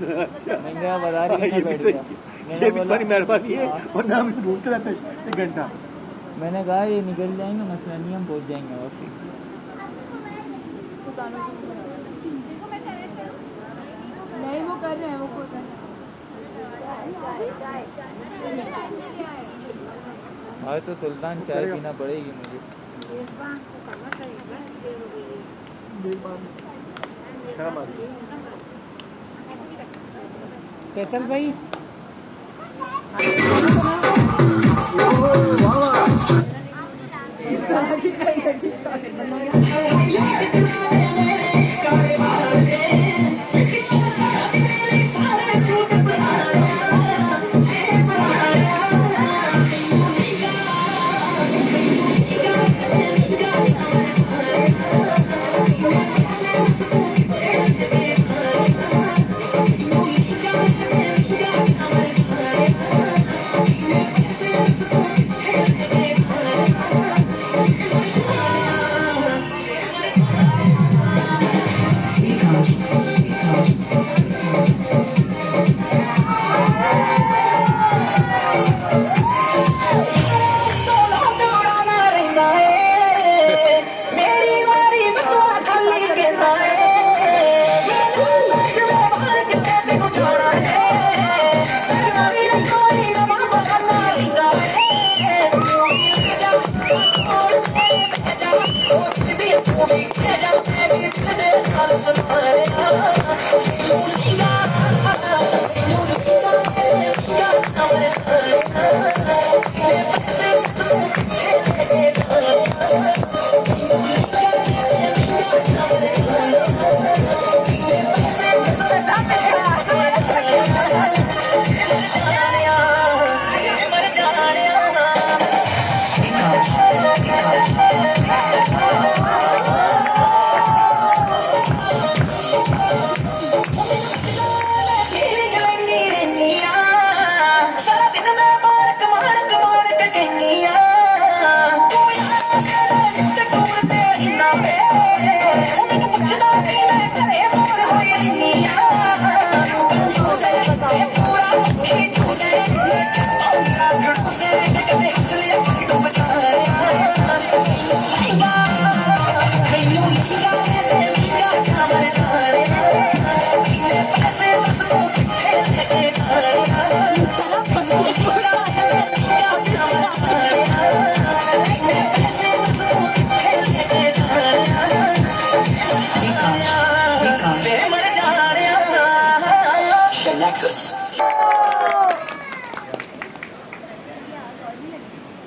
मैंने बता रही ये भी सही है। ये भी तुम्हारी मेहरबानी है, वरना हम ढूंढते रहते हैं 1 घंटा। मैंने कहा ये निकल जाएंगे, मसला नहीं, हम पहुंच जाएंगे वापस। नहीं वो कर रहे हैं, वो कर रहे हैं। आज तो सुल्तान चाय पीना पड़ेगी मुझे। फैसल भाई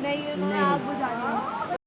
नहीं, आग बुझानी है।